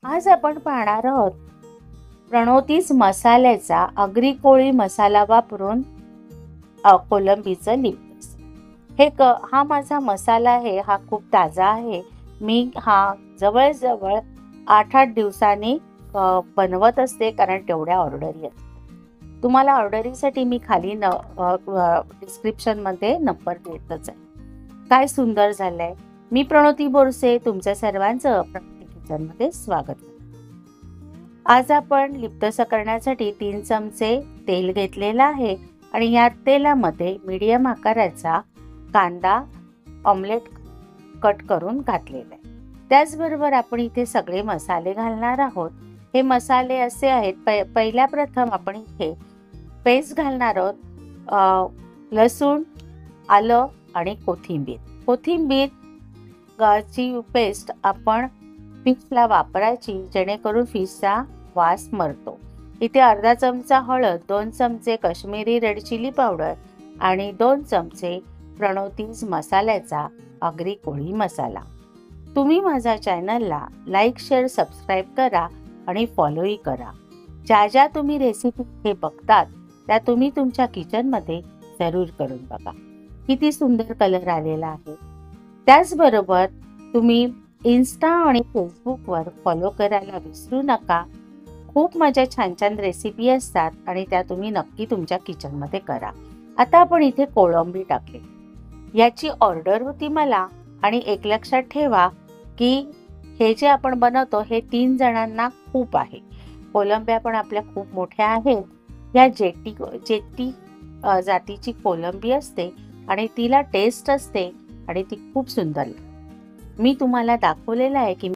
आज आपण पाहणार आहोत प्रणोतीस मसाल्याचा आगरी कोळी मसाला वापरून कोलंबीचं लिप्स। हा माझा मसाला आहे, हा खूप ताजा आहे। मी हा जवळजवळ 8-8 दिवसांनी बनवत असते, कारण तेवढ्या ऑर्डरी आहेत। तुम्हाला ऑर्डरीसाठी मी खाली डिस्क्रिप्शनमध्ये नंबर देतच आहे। काय सुंदर झालंय। मी प्रणोती बोरसे तुमच्या सर्वांचं प्रणोती किचनमध्ये स्वागत करते। आज आपण लिप्तस करण्यासाठी 3 चमचे तेल घेतलेलं आहे आणि या तेलामध्ये मीडियम आकाराचा कांदा ऑमलेट कट करून घातलेला आहे। त्याचबरोबर आपण इथे सगळे मसाले घालणार आहोत। हे मसाले असे आहेत, पहिल्या प्रथम आपण इथे पेस्ट घालणार आहोत, लसूण, आलं आणि कोथिंबीर ची पेस्ट आपण फिशला वापरायची, जेणेकरून फिशचा वास मरतो। इथे अर्धा चमचा हळद, 2 चमचे काश्मीरी रेड चिली पावडर आणि 2 चमचे प्रणोतीस मसाल्याचा आगरी कोळी मसाला। तुम्ही माझ्या चॅनलला लाईक, शेअर, सबस्क्राईब करा आणि फॉलोही करा। ज्या तुम्ही रेसिपी हे बघतात त्या तुम्ही तुमच्या किचनमध्ये जरूर करून बघा। किती सुंदर कलर आलेला आहे। त्याचबरोबर तुम्ही इन्स्टा आणि फेसबुकवर फॉलो करायला विसरू नका। खूप माझ्या छान छान रेसिपी असतात आणि त्या तुम्ही नक्की तुमच्या किचनमध्ये करा। आता आपण इथे कोळंबी टाकली, याची ऑर्डर होती मला। आणि एक लक्षात ठेवा की हे जे आपण बनवतो हे 3 जणांना खूप आहे। कोलंब्या पण आपल्या खूप मोठ्या आहेत। या जेटी जातीची कोलंबी असते आणि तिला टेस्ट असते आणि ती खूप सुंदर लागते। मी तुम्हाला दाखवलेलं आहे की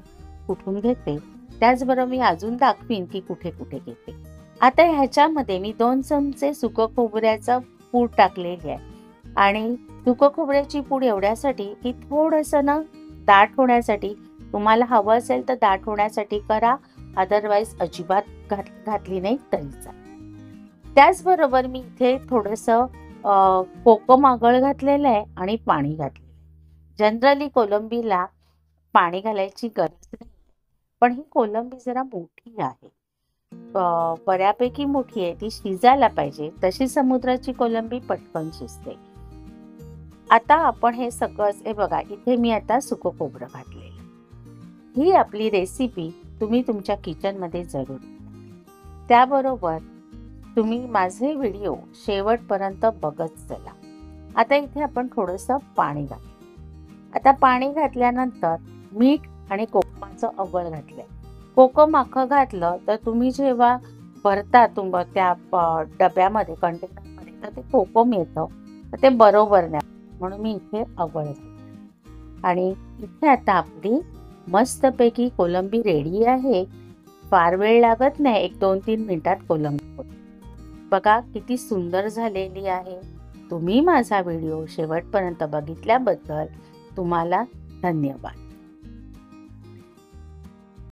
कुठून घेते, त्याचबरोबर मी अजून दाखवीन की कुठे कुठे घेते। आता ह्याच्यामध्ये मी 2 चमचे सुकं खोबऱ्याचं पूड टाकलेली आहे आणि सुकं खोबऱ्याची पूड एवढ्यासाठी की थोडंसं दाट होण्यासाठी, तुम्हाला हवं असेल तर दाट होण्यासाठी करा, अदरवाईज अजिबात घातली नाही तरी चालेल। त्याचबरोबर मी इथे थोडंसं कोकम आगळ घातलेलं आहे आणि पाणी घातलेलं आहे। जनरली कोलंबीला पाणी घालायची गरज नाही, पण ही कोलंबी जरा मोठी आहे, बऱ्यापैकी मोठी आहे, ती शिजायला पाहिजे। तशी समुद्राची कोलंबी पटकन शिजते। आता आपण हे सगळं बघा, इथे मी आता सुकं खोबरं घातलेलं। ही आपली रेसिपी तुम्ही तुमच्या किचनमध्ये जरूर। त्याबरोबर तुम्ही माझे व्हिडिओ शेवटपर्यंत बघत चला। आता इथे आपण थोडंसं पाणी घालू। आता पाणी घातल्यानंतर मीठ आणि कोकमाचं आगळ घातलंय। कोकम अख्खं घातलं तर तुम्ही जेव्हा भरता त्या डब्यामध्ये, कंटेनरमध्ये, तर ते कोकम येतं, तर ते बरोबर नाही, म्हणून मी इथे आगळ घातलं। आणि इथे आता आपली मस्तपैकी कोलंबी रेडी आहे। फार वेळ लागत नाही, 1-2-3 मिनिटात कोलंबी होते। बघा किती सुंदर झालेली आहे। तुम्ही माझा व्हिडिओ शेवटपर्यंत बघितल्याबद्दल तुम्हाला धन्यवाद।